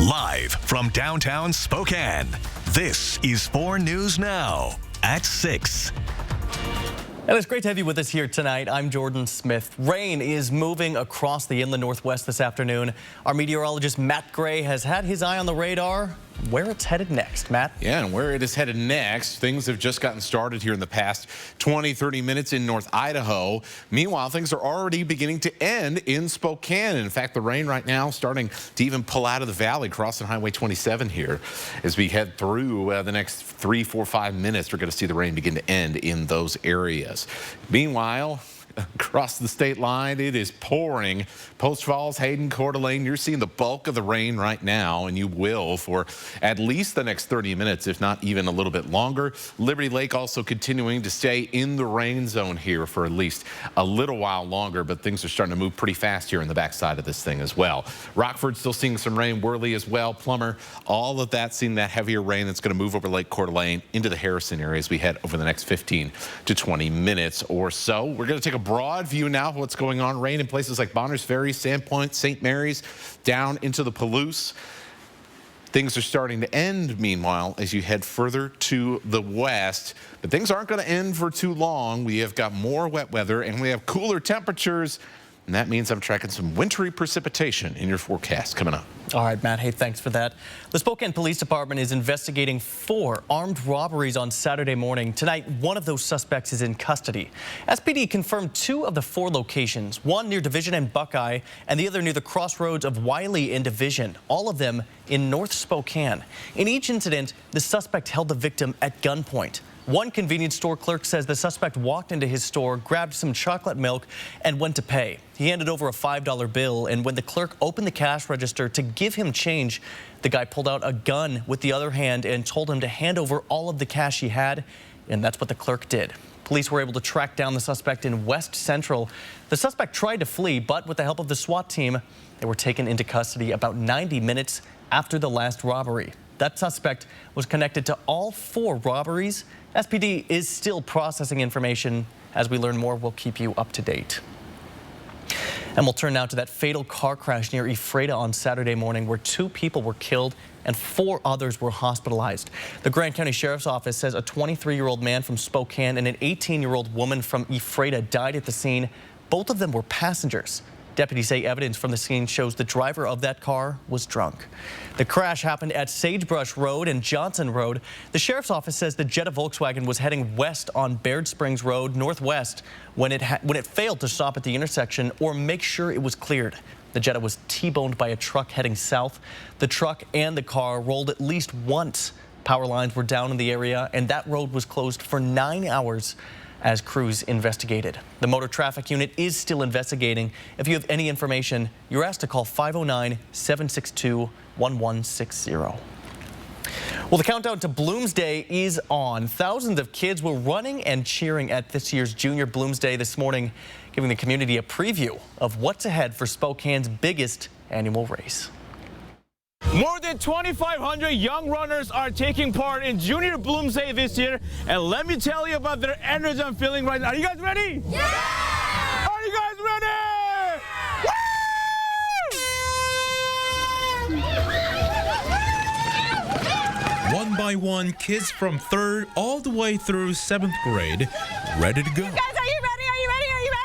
Live from downtown Spokane, this is 4 News Now at 6. And it's great to have you with us here tonight. I'm Jordan Smith. Rain is moving across the inland northwest this afternoon. Our meteorologist Matt Gray has had his eye on the radar. Where it's headed next, Matt? Yeah, and where it is headed next, things have just gotten started here in the past 20-30 minutes in North Idaho. Meanwhile, things are already beginning to end in Spokane. In fact, the rain right now starting to even pull out of the valley, crossing Highway 27 here. As we head through the next 3, 4, 5 minutes, we're going to see the rain begin to end in those areas. Meanwhile, across the state line, it is pouring. Post Falls, Hayden, Coeur d'Alene, you're seeing the bulk of the rain right now, and you will for at least the next 30 minutes, if not even a little bit longer. Liberty Lake also continuing to stay in the rain zone here for at least a little while longer, but things are starting to move pretty fast here in the backside of this thing as well. Rockford still seeing some rain, Worley as well, Plummer, all of that seeing that heavier rain that's going to move over Lake Coeur d'Alene into the Harrison area as we head over the next 15 to 20 minutes or so. We're going to take a broad view now of what's going on. Rain in places like Bonners Ferry, Sandpoint, St. Mary's, down into the Palouse. Things are starting to end, meanwhile, as you head further to the west. But things aren't going to end for too long. We have got more wet weather, and we have cooler temperatures. And that means I'm tracking some wintry precipitation in your forecast coming up. All right, Matt. Hey, thanks for that. The Spokane Police Department is investigating 4 armed robberies on Saturday morning. Tonight, one of those suspects is in custody. SPD confirmed 2 of the 4 locations, one near Division and Buckeye, and the other near the crossroads of Wiley and Division, all of them in North Spokane. In each incident, the suspect held the victim at gunpoint. One convenience store clerk says the suspect walked into his store, grabbed some chocolate milk, and went to pay. He handed over a $5 bill, and when the clerk opened the cash register to give him change, the guy pulled out a gun with the other hand and told him to hand over all of the cash he had, and that's what the clerk did. Police were able to track down the suspect in West Central. The suspect tried to flee, but with the help of the SWAT team, they were taken into custody about 90 minutes after the last robbery. That suspect was connected to all 4 robberies. SPD is still processing information. As we learn more, we'll keep you up to date. And we'll turn now to that fatal car crash near Ephrata on Saturday morning where 2 people were killed and 4 others were hospitalized. The Grant County Sheriff's Office says a 23-year-old man from Spokane and an 18-year-old woman from Ephrata died at the scene. Both of them were passengers. Deputies say evidence from the scene shows the driver of that car was drunk. The crash happened at Sagebrush Road and Johnson Road. The Sheriff's Office says the Jetta Volkswagen was heading west on Baird Springs Road northwest when it failed to stop at the intersection or make sure it was cleared. The Jetta was T-boned by a truck heading south. The truck and the car rolled at least once. Power lines were down in the area, and that road was closed for 9 hours as crews investigated. The Motor Traffic Unit is still investigating. If you have any information, you're asked to call 509-762-1160. Well, the countdown to Bloomsday is on. Thousands of kids were running and cheering at this year's Junior Bloomsday this morning, giving the community a preview of what's ahead for Spokane's biggest annual race. More than 2,500 young runners are taking part in Junior Bloomsday this year, and let me tell you about their energy I'm feeling right now. Are you guys ready? Yeah! Are you guys ready? Yeah! One by one, kids from 3rd all the way through 7th grade, ready to go. Guys, are you ready? Are you ready? Are you ready?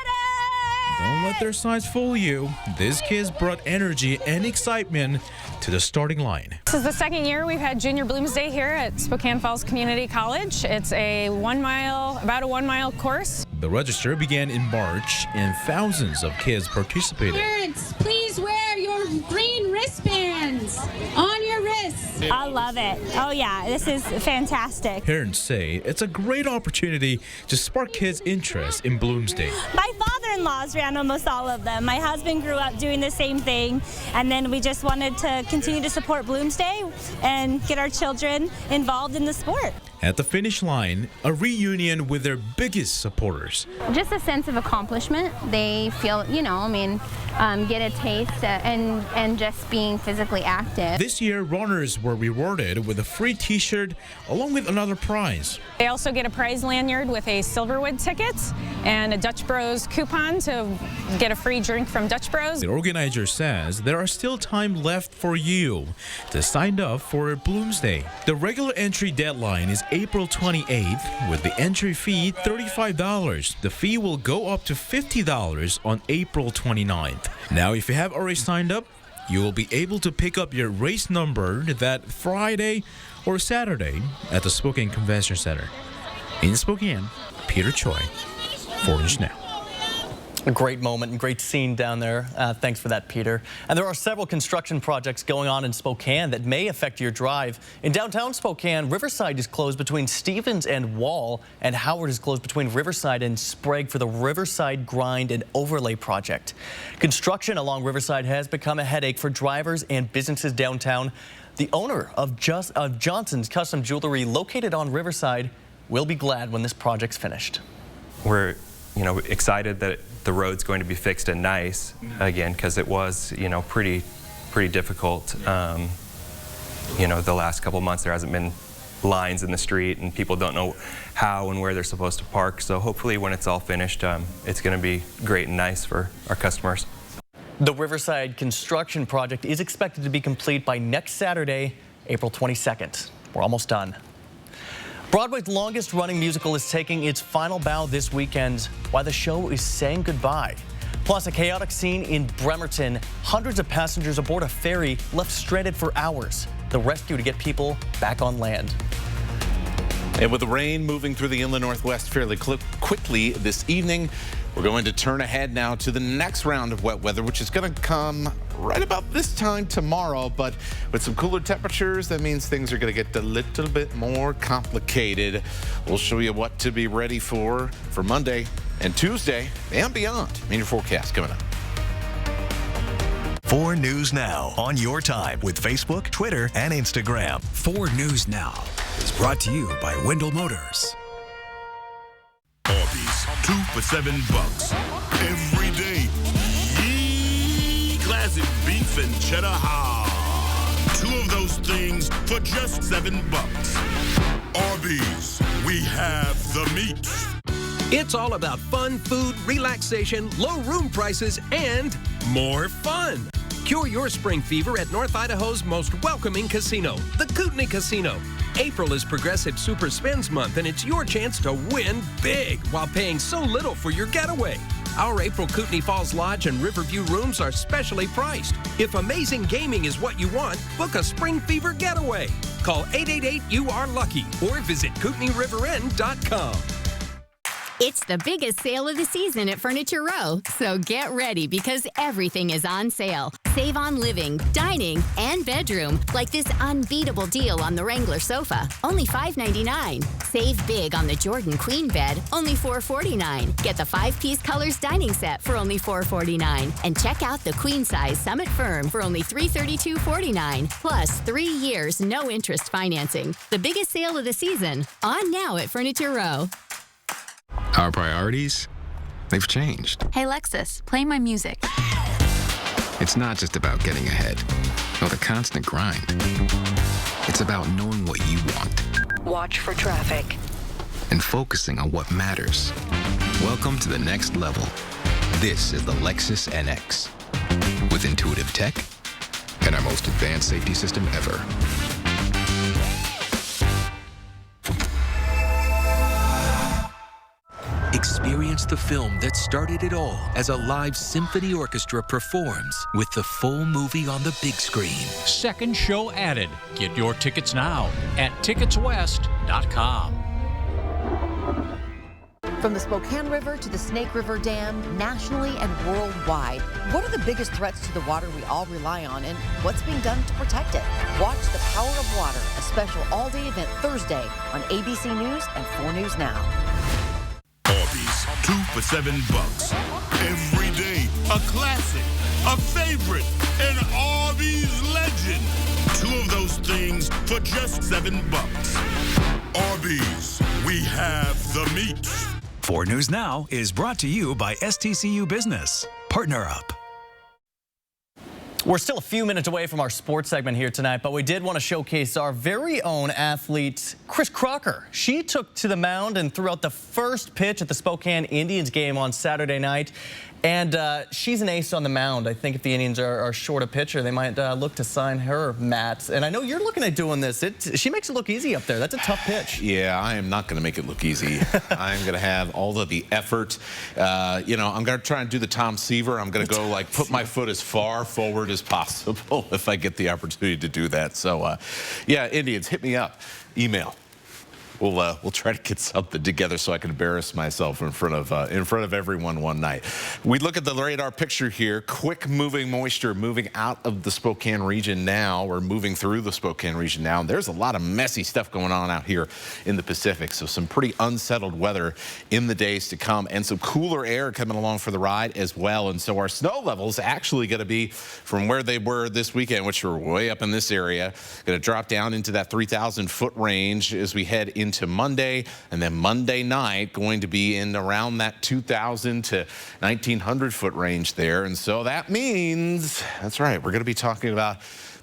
Don't let their size fool you. These kids brought energy and excitement to the starting line. This is the 2nd year we've had Junior Bloomsday here at Spokane Falls Community College. It's a about a 1-mile course. The register began in March and thousands of kids participated. Parents, please wear your green wristbands on your wrists. I love it. Oh yeah, this is fantastic. Parents say it's a great opportunity to spark kids' interest in Bloomsday. My father-in-laws ran almost all of them. My husband grew up doing the same thing, and then we just wanted to continue to support Bloomsday and get our children involved in the sport. At the finish line, a reunion with their biggest supporters. Just a sense of accomplishment. They feel, get a taste and just being physically active. This year, runners were rewarded with a free t-shirt along with another prize. They also get a prize lanyard with a Silverwood ticket and a Dutch Bros coupon to get a free drink from Dutch Bros. The organizer says there are still time left for you to sign up for Bloomsday. The regular entry deadline is April 28th, with the entry fee $35. The fee will go up to $50 on April 29th. Now, if you have already signed up, you will be able to pick up your race number that Friday or Saturday at the Spokane Convention Center. In Spokane, Peter Choi, 4 News Now. A great moment and great scene down there. Thanks for that, Peter. And there are several construction projects going on in Spokane that may affect your drive. In downtown Spokane, Riverside is closed between Stevens and Wall, and Howard is closed between Riverside and Sprague for the Riverside Grind and Overlay project. Construction along Riverside has become a headache for drivers and businesses downtown. The owner of Johnson's Custom Jewelry, located on Riverside, will be glad when this project's finished. We're excited that the road's going to be fixed and nice again, because it was, pretty difficult. The last couple of months there hasn't been lines in the street and people don't know how and where they're supposed to park. So hopefully when it's all finished, it's going to be great and nice for our customers. The Riverside construction project is expected to be complete by next Saturday, April 22nd. We're almost done. Broadway's longest running musical is taking its final bow this weekend while the show is saying goodbye. Plus, a chaotic scene in Bremerton. Hundreds of passengers aboard a ferry left stranded for hours. The rescue to get people back on land. And with the rain moving through the inland Northwest fairly quickly this evening, we're going to turn ahead now to the next round of wet weather, which is going to come right about this time tomorrow. But with some cooler temperatures, that means things are going to get a little bit more complicated. We'll show you what to be ready for Monday and Tuesday and beyond in your forecast coming up. 4 News Now on your time with Facebook, Twitter, and Instagram. 4 News Now is brought to you by Wendell Motors. Arby's, 2 for $7 every day. Yee! Classic beef and cheddar hot. 2 of those things for just $7. Arby's, we have the meat. It's all about fun, food, relaxation, low room prices, and more fun. Cure your spring fever at North Idaho's most welcoming casino, the Kootenai Casino. April is Progressive Super Spends Month, and it's your chance to win big while paying so little for your getaway. Our April Kootenai Falls Lodge and Riverview rooms are specially priced. If amazing gaming is what you want, book a Spring Fever getaway. Call 888-YOU-ARE-LUCKY or visit KootenaiRiverInn.com. It's the biggest sale of the season at Furniture Row, so get ready because everything is on sale. Save on living, dining, and bedroom, like this unbeatable deal on the Wrangler sofa, only $5.99. Save big on the Jordan Queen bed, only $4.49. Get the 5-piece Colors dining set for only $4.49. And check out the queen size Summit Firm for only $332.49. Plus 3 years, no interest financing. The biggest sale of the season, on now at Furniture Row. Our priorities, they've changed. Hey Lexus, play my music. It's not just about getting ahead, or the constant grind. It's about knowing what you want. Watch for traffic. And focusing on what matters. Welcome to the next level. This is the Lexus NX. With intuitive tech and our most advanced safety system ever. Experience the film that started it all as a live symphony orchestra performs with the full movie on the big screen. Second show added. Get your tickets now at ticketswest.com. From the Spokane River to the Snake River Dam, nationally and worldwide, what are the biggest threats to the water we all rely on, and what's being done to protect it? Watch The Power of Water, a special all-day event Thursday on ABC News and 4 News Now. Arby's, 2 for $7 every day. A classic, a favorite, an Arby's legend. 2 of those things for just $7. Arby's, we have the meat. 4 News Now is brought to you by STCU Business. Partner up. We're still a few minutes away from our sports segment here tonight, but we did want to showcase our very own athlete, Chris Crocker. She took to the mound and threw out the first pitch at the Spokane Indians game on Saturday night. And she's an ace on the mound. I think if the Indians are short a pitcher, they might look to sign her, Matt. And I know you're looking at doing this. She makes it look easy up there. That's a tough pitch. Yeah, I am not going to make it look easy. I'm going to have all of the effort. You know, I'm going to try and do the Tom Seaver. I'm going to go, like, put my foot as far forward as possible if I get the opportunity to do that. So, yeah, Indians, hit me up. Email. We'll try to get something together so I can embarrass myself in front of everyone one night. We look at the radar picture here. Quick moving moisture moving out of the Spokane region now. We're moving through the Spokane region now. And there's a lot of messy stuff going on out here in the Pacific. So some pretty unsettled weather in the days to come, and some cooler air coming along for the ride as well. And so our snow levels actually going to be from where they were this weekend, which were way up in this area, going to drop down into that 3,000 foot range as we head into Monday, and then Monday night going to be in around that 2,000 to 1,900 foot range there. And so that means, that's right, we're going to be talking about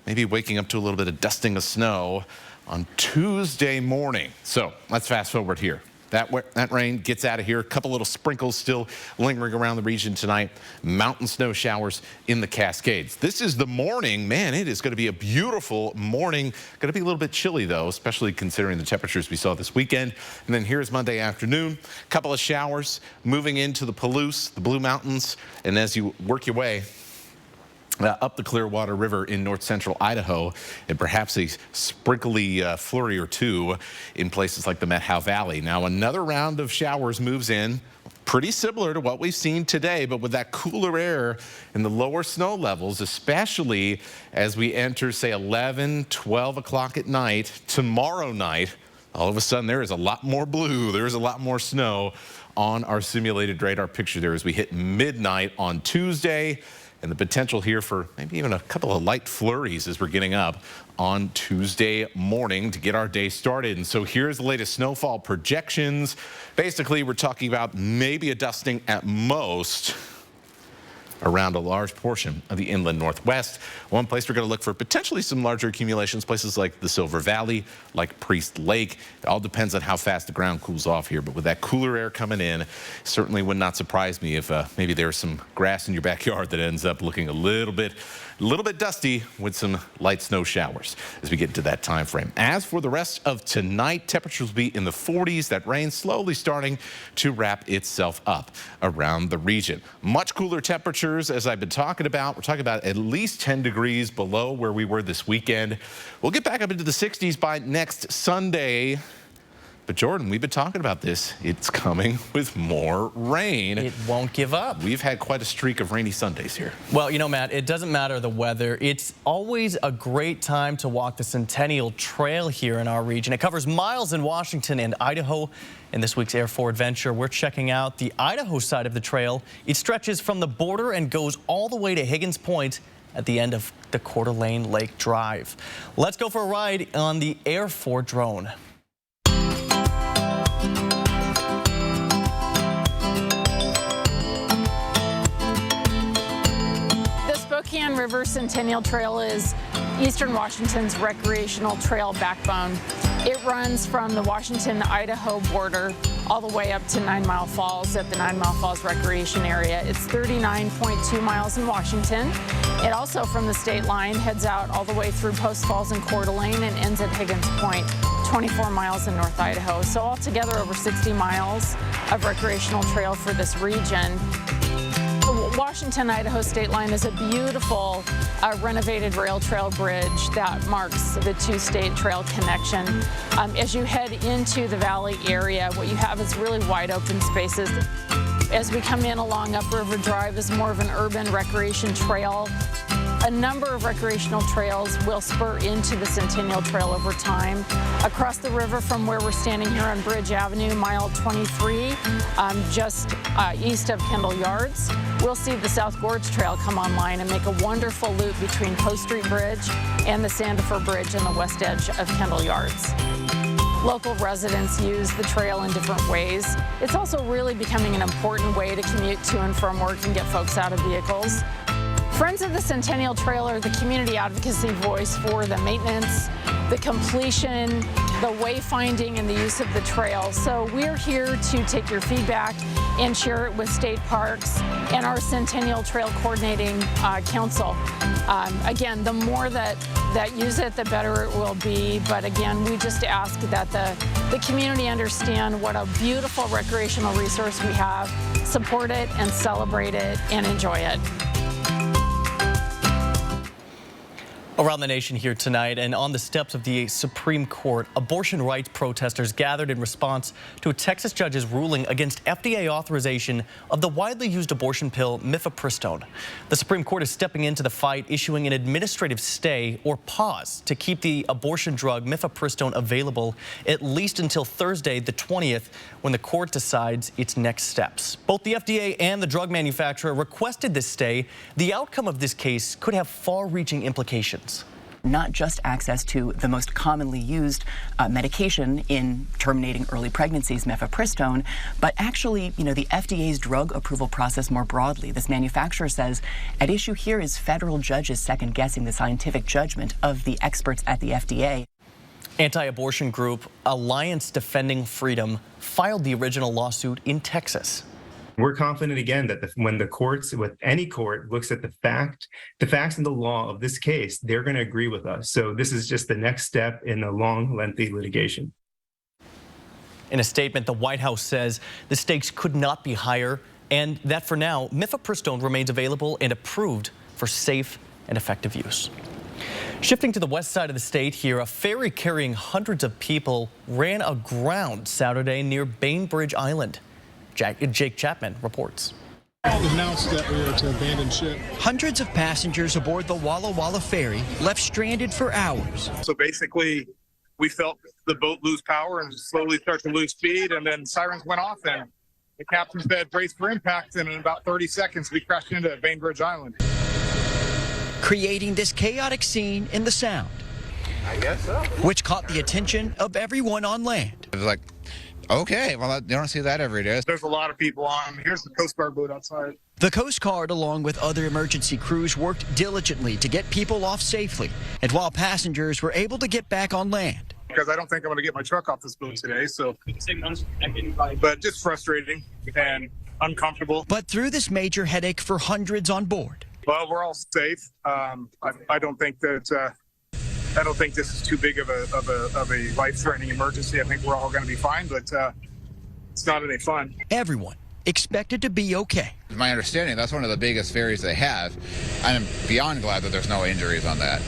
maybe waking up to a little bit of dusting of snow on Tuesday morning. So let's fast forward here. That rain gets out of here. A couple little sprinkles still lingering around the region tonight. Mountain snow showers in the Cascades. This is the morning. Man, it is going to be a beautiful morning. Going to be a little bit chilly, though, especially considering the temperatures we saw this weekend. And then here's Monday afternoon. A couple of showers moving into the Palouse, the Blue Mountains. And as you work your way up the Clearwater River in north central Idaho, and perhaps a sprinkly flurry or two in places like the Methow Valley. Now another round of showers moves in, pretty similar to what we've seen today, but with that cooler air and the lower snow levels, especially as we enter, say, 11, 12 o'clock at night, tomorrow night. All of a sudden there is a lot more blue, there is a lot more snow on our simulated radar picture there as we hit midnight on Tuesday. And the potential here for maybe even a couple of light flurries as we're getting up on Tuesday morning to get our day started. And so here's the latest snowfall projections. Basically, we're talking about maybe a dusting at most around a large portion of the inland northwest. One place we're going to look for potentially some larger accumulations, places like the Silver Valley, like Priest Lake. It all depends on how fast the ground cools off here. But with that cooler air coming in, certainly would not surprise me if maybe there's some grass in your backyard that ends up looking a little bit dusty with some light snow showers as we get into that time frame. As for the rest of tonight, temperatures will be in the 40s. That rain slowly starting to wrap itself up around the region. Much cooler temperatures, as I've been talking about. We're talking about at least 10 degrees below where we were this weekend. We'll get back up into the 60s by next Sunday. But Jordan, we've been talking about this. It's coming with more rain. It won't give up. We've had quite a streak of rainy Sundays here. Well, you know, Matt, it doesn't matter the weather. It's always a great time to walk the Centennial Trail here in our region. It covers miles in Washington and Idaho. In this week's Air 4 Adventure, we're checking out the Idaho side of the trail. It stretches from the border and goes all the way to Higgins Point at the end of the Coeur d'Alene Lake Drive. Let's go for a ride on the Air 4 drone. Spokane River Centennial Trail is Eastern Washington's recreational trail backbone. It runs from the Washington-Idaho border all the way up to 9 Mile Falls at the 9 Mile Falls Recreation Area. It's 39.2 miles in Washington. It also, from the state line, heads out all the way through Post Falls and Coeur d'Alene and ends at Higgins Point, 24 miles in North Idaho. So altogether over 60 miles of recreational trail for this region. The Washington-Idaho state line is a beautiful renovated rail trail bridge that marks the two-state trail connection. As you head into the valley area, what you have is really wide open spaces. As we come in along Upriver Drive is more of an urban recreation trail. A number of recreational trails will spur into the Centennial Trail over time. Across the river from where we're standing here on Bridge Avenue, mile 23, just east of Kendall Yards, we'll see the South Gorge Trail come online and make a wonderful loop between Post Street Bridge and the Sandifer Bridge on the west edge of Kendall Yards. local residents use the trail in different ways. It's also really becoming an important way to commute to and from work and get folks out of vehicles. Friends of the Centennial Trail are the community advocacy voice for the maintenance, the completion, the wayfinding, and the use of the trail. So we're here to take your feedback and share it with state parks and our Centennial Trail Coordinating Council. Again, the more that use it, the better it will be. But again, we just ask that the community understand what a beautiful recreational resource we have, support it and celebrate it and enjoy it. Around the nation here tonight and on the steps of the Supreme Court, abortion rights protesters gathered in response to a Texas judge's ruling against FDA authorization of the widely used abortion pill mifepristone. The Supreme Court is stepping into the fight, issuing an administrative stay or pause to keep the abortion drug mifepristone available at least until Thursday, the 20th, when the court decides its next steps. Both the FDA and the drug manufacturer requested this stay. The outcome of this case could have far-reaching implications. Not just access to the most commonly used medication in terminating early pregnancies, mifepristone, but actually, the FDA's drug approval process more broadly. This manufacturer says at issue here is federal judges second-guessing the scientific judgment of the experts at the FDA. Anti-abortion group Alliance Defending Freedom filed the original lawsuit in Texas. We're confident again that when the courts, with any court, looks at the facts and the law of this case, they're going to agree with us. So this is just the next step in a long, lengthy litigation. In a statement, the White House says the stakes could not be higher and that for now, mifepristone remains available and approved for safe and effective use. Shifting to the west side of the state here, a ferry carrying hundreds of people ran aground Saturday near Bainbridge Island. Jake Chapman reports. Announced that we were to abandon ship. Hundreds of passengers aboard the Walla Walla ferry left stranded for hours. So basically, we felt the boat lose power and slowly start to lose speed, and then sirens went off, and the captain said, brace for impact, and in about 30 seconds, we crashed into Bainbridge Island. Creating this chaotic scene in the Sound. I guess so. Which caught the attention of everyone on land. It was like, okay, well, you don't see that every day. There's a lot of people on. Here's the Coast Guard boat outside. The Coast Guard, along with other emergency crews, worked diligently to get people off safely, and while passengers were able to get back on land. Because I don't think I'm going to get my truck off this boat today, so. But just frustrating and uncomfortable. But through this major headache for hundreds on board. Well, we're all safe. I don't think that. I don't think this is too big of a life-threatening emergency. I think we're all going to be fine, but it's not any fun. Everyone expected to be okay. My understanding, that's one of the biggest ferries they have. I'm beyond glad that there's no injuries on that.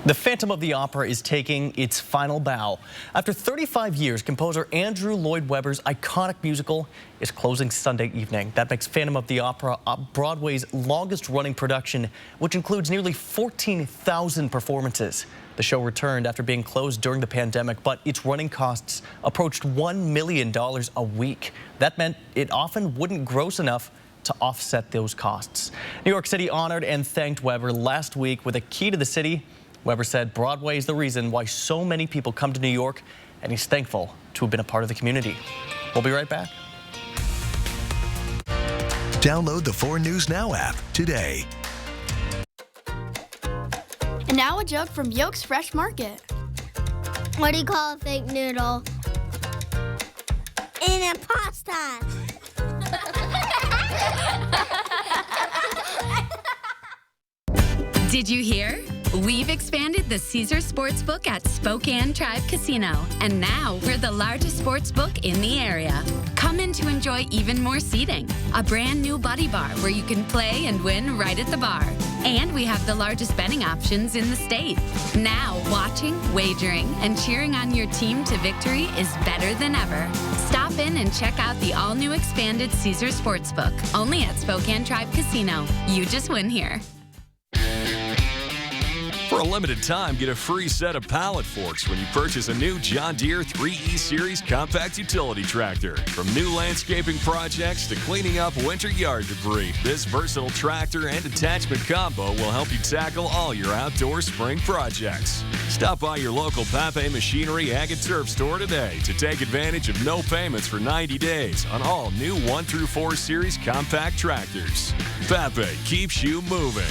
The Phantom of the Opera is taking its final bow. After 35 years, composer Andrew Lloyd Webber's iconic musical is closing Sunday evening. That makes Phantom of the Opera Broadway's longest-running production, which includes nearly 14,000 performances. The show returned after being closed during the pandemic, but its running costs approached $1 million a week. That meant it often wouldn't gross enough to offset those costs. New York City honored and thanked Webber last week with a key to the city. Webber said Broadway is the reason why so many people come to New York, and he's thankful to have been a part of the community. We'll be right back. Download the 4 News Now app today. And now a joke from Yolk's Fresh Market. What do you call a fake noodle? An imposter. Did you hear? We've expanded the Caesars Sportsbook at Spokane Tribe Casino, and now we're the largest sportsbook in the area. Come in to enjoy even more seating, a brand new buddy bar where you can play and win right at the bar. And we have the largest betting options in the state. Now, watching, wagering, and cheering on your team to victory is better than ever. Stop in and check out the all-new expanded Caesars Sportsbook, only at Spokane Tribe Casino. You just win here. For a limited time, get a free set of pallet forks when you purchase a new John Deere 3E Series compact utility tractor. From new landscaping projects to cleaning up winter yard debris, this versatile tractor and attachment combo will help you tackle all your outdoor spring projects. Stop by your local Pape Machinery Ag and Turf store today to take advantage of no payments for 90 days on all new 1 through 4 Series compact tractors. Pape keeps you moving.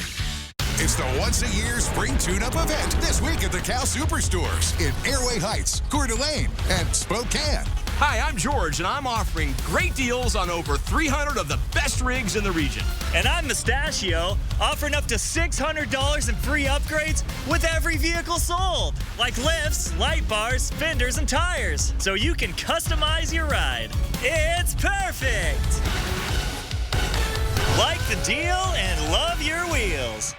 It's the once-a-year spring tune-up event this week at the Cal Superstores in Airway Heights, Coeur d'Alene, and Spokane. Hi, I'm George, and I'm offering great deals on over 300 of the best rigs in the region. And I'm Mustachio, offering up to $600 in free upgrades with every vehicle sold, like lifts, light bars, fenders, and tires, so you can customize your ride. It's perfect! Like the deal and love your wheels.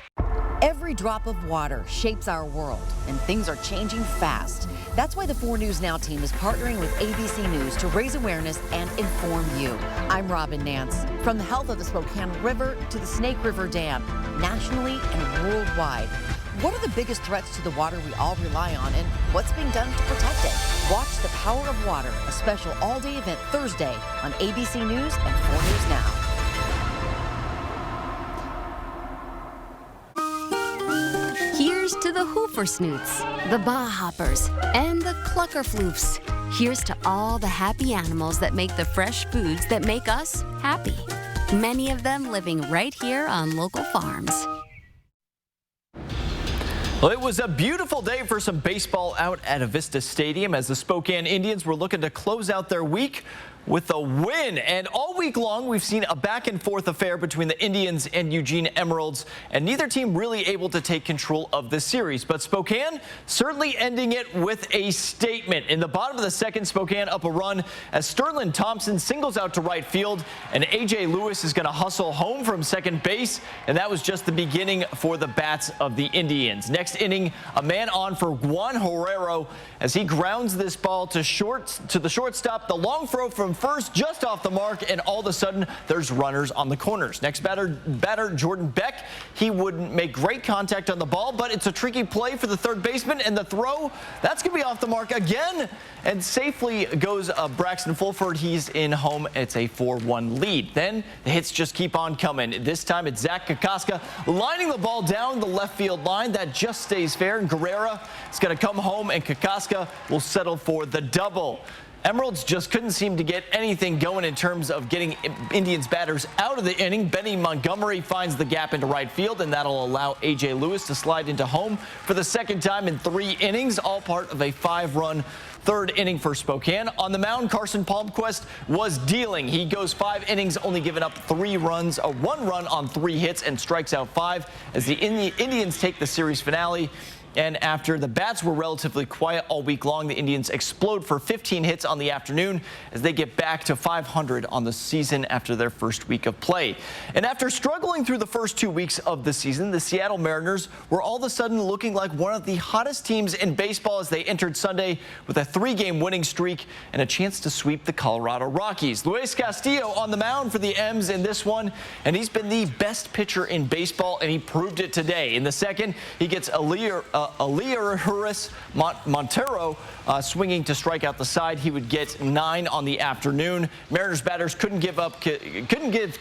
Every drop of water shapes our world, and things are changing fast. That's why the 4 News Now team is partnering with ABC News to raise awareness and inform you. I'm Robin Nance. From the health of the Spokane River to the Snake River Dam, nationally and worldwide, what are the biggest threats to the water we all rely on, and what's being done to protect it? Watch The Power of Water, a special all-day event Thursday on ABC News and 4 News Now. Here's to the Hoofersnoots, the Bah Hoppers, and the Cluckerfloofs. Here's to all the happy animals that make the fresh foods that make us happy. Many of them living right here on local farms. Well, it was a beautiful day for some baseball out at Avista Stadium as the Spokane Indians were looking to close out their week with a win. And all week long, we've seen a back-and-forth affair between the Indians and Eugene Emeralds, and neither team really able to take control of the series. But Spokane certainly ending it with a statement. In the bottom of the second, Spokane up a run as Sterling Thompson singles out to right field, and A.J. Lewis is going to hustle home from second base, and that was just the beginning for the bats of the Indians. Next inning, a man on for Juan Herrero as he grounds this ball to the shortstop. The long throw from first just off the mark, and all of a sudden there's runners on the corners. Next batter Jordan Beck. He wouldn't make great contact on the ball, but it's a tricky play for the third baseman, and the throw, that's going to be off the mark again, and safely goes Braxton Fulford. He's in home. It's a 4-1 lead. Then the hits just keep on coming. This time it's Zach Kokoska lining the ball down the left field line. That just stays fair, and Guerrera is going to come home, and Kokoska will settle for the double. Emeralds just couldn't seem to get anything going in terms of getting Indians batters out of the inning. Benny Montgomery finds the gap into right field, and that'll allow A.J. Lewis to slide into home for the second time in 3 innings, all part of a 5-run third inning for Spokane. On the mound, Carson Palmquist was dealing. He goes 5 innings, only giving up 3 runs, 1 run on 3 hits, and strikes out 5 as the Indians take the series finale. And after the bats were relatively quiet all week long, the Indians explode for 15 hits on the afternoon as they get back to 500 on the season after their first week of play. And after struggling through the first 2 weeks of the season, the Seattle Mariners were all of a sudden looking like one of the hottest teams in baseball as they entered Sunday with a 3-game winning streak and a chance to sweep the Colorado Rockies. Luis Castillo on the mound for the M's in this one, and he's been the best pitcher in baseball, and he proved it today. In the second, he gets Elias Montero swinging to strike out the side. He would get 9 on the afternoon. Mariners batters couldn't give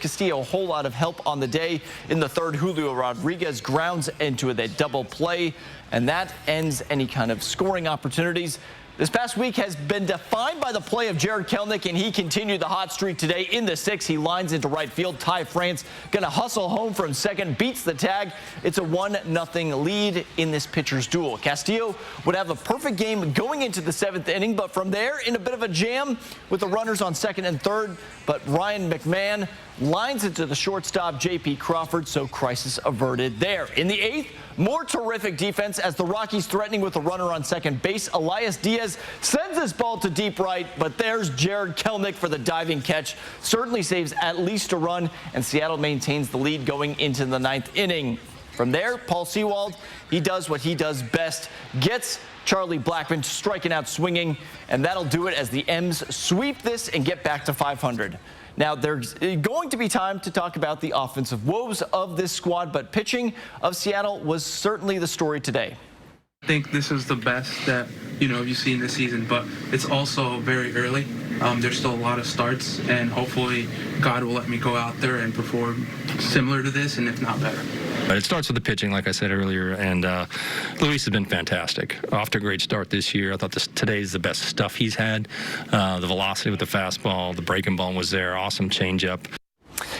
Castillo a whole lot of help on the day. In the third, Julio Rodriguez grounds into the double play, and that ends any kind of scoring opportunities. This past week has been defined by the play of Jarred Kelenic, and he continued the hot streak today in the 6th. He lines into right field. Ty France going to hustle home from second, beats the tag. It's a 1-0 lead in this pitcher's duel. Castillo would have a perfect game going into the 7th inning, but from there, in a bit of a jam with the runners on second and third. But Ryan McMahon lines into the shortstop, J.P. Crawford, so crisis averted there. In the 8th, more terrific defense as the Rockies threatening with a runner on second base. Elias Diaz sends this ball to deep right, but there's Jarred Kelenic for the diving catch. Certainly saves at least a run, and Seattle maintains the lead going into the 9th inning. From there, Paul Sewald, he does what he does best, gets Charlie Blackmon striking out swinging, and that'll do it as the M's sweep this and get back to 500. Now, there's going to be time to talk about the offensive woes of this squad, but pitching of Seattle was certainly the story today. I think this is the best that, you've seen this season, but it's also very early. There's still a lot of starts, and hopefully God will let me go out there and perform similar to this, and if not better. But it starts with the pitching, like I said earlier, and Luis has been fantastic. Off to a great start this year. I thought today's the best stuff he's had. The velocity with the fastball, the breaking ball was there, awesome changeup.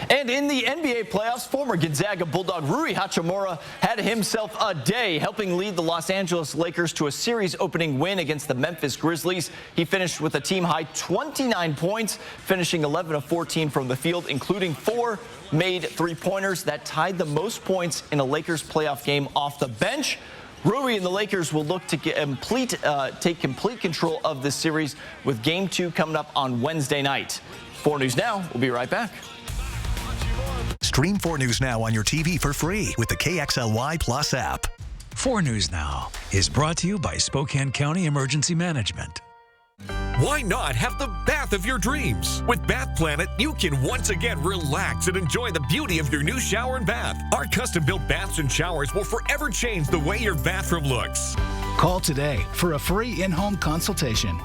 And in the NBA playoffs, former Gonzaga Bulldog Rui Hachimura had himself a day, helping lead the Los Angeles Lakers to a series-opening win against the Memphis Grizzlies. He finished with a team-high 29 points, finishing 11 of 14 from the field, including 4 made three-pointers. That tied the most points in a Lakers playoff game off the bench. Rui and the Lakers will look to take complete control of this series with Game 2 coming up on Wednesday night. 4 News Now, we'll be right back. Stream 4 News Now on your TV for free with the KXLY Plus app. 4 News Now is brought to you by Spokane County Emergency Management. Why not have the bath of your dreams? With Bath Planet, you can once again relax and enjoy the beauty of your new shower and bath. Our custom-built baths and showers will forever change the way your bathroom looks. Call today for a free in-home consultation.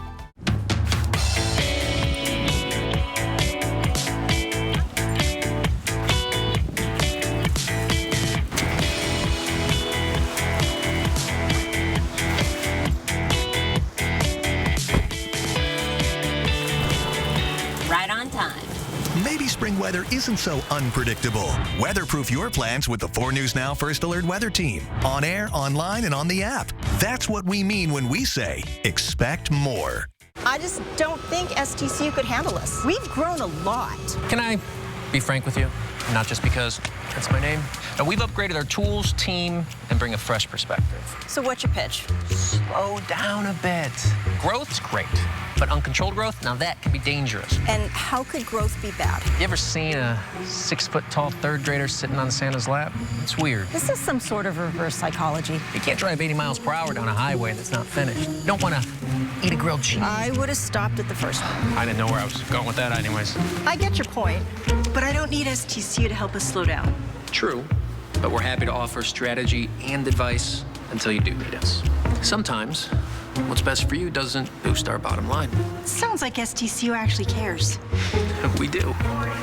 Maybe spring weather isn't so unpredictable. Weatherproof your plans with the 4 News Now First Alert Weather Team. On air, online, and on the app. That's what we mean when we say, expect more. I just don't think STCU could handle us. We've grown a lot. Can I be frank with you? Not just because that's my name. Now, we've upgraded our tools, team, and bring a fresh perspective. So what's your pitch? Slow down a bit. Growth's great, but uncontrolled growth, now that can be dangerous. And how could growth be bad? You ever seen a 6-foot-tall third grader sitting on Santa's lap? It's weird. This is some sort of reverse psychology. You can't drive 80 miles per hour down a highway that's not finished. You don't want to eat a grilled cheese. I would have stopped at the first one. I didn't know where I was going with that anyways. I get your point, but I don't need STCU to help us slow down. True, but we're happy to offer strategy and advice until you do need us. Sometimes, what's best for you doesn't boost our bottom line. Sounds like STCU actually cares. We do. All right,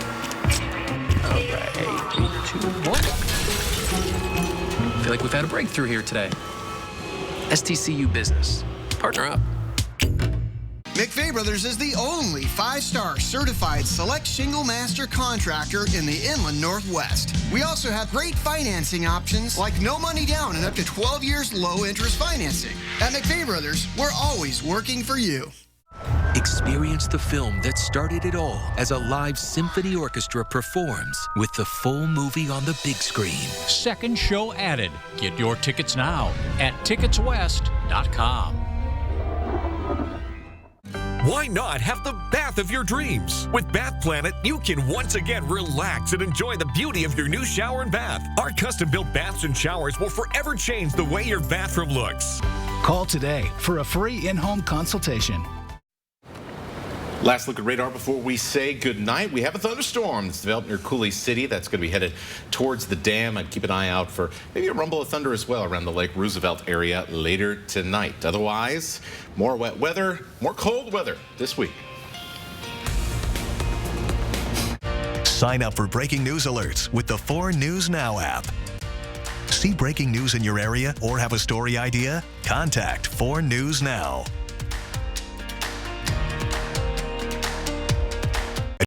3, 2, 1. Feel like we've had a breakthrough here today. STCU Business. Partner up. McVeigh Brothers is the only 5-star certified select shingle master contractor in the Inland Northwest. We also have great financing options like no money down and up to 12 years low interest financing. At McVeigh Brothers, we're always working for you. Experience the film that started it all as a live symphony orchestra performs with the full movie on the big screen. Second show added. Get your tickets now at ticketswest.com. Why not have the bath of your dreams? With Bath Planet, you can once again relax and enjoy the beauty of your new shower and bath. Our custom-built baths and showers will forever change the way your bathroom looks. Call today for a free in-home consultation. Last look at radar before we say goodnight. We have a thunderstorm that's developed near Coulee City. That's going to be headed towards the dam. I'd keep an eye out for maybe a rumble of thunder as well around the Lake Roosevelt area later tonight. Otherwise, more wet weather, more cold weather this week. Sign up for breaking news alerts with the 4 News Now app. See breaking news in your area or have a story idea? Contact 4 News Now.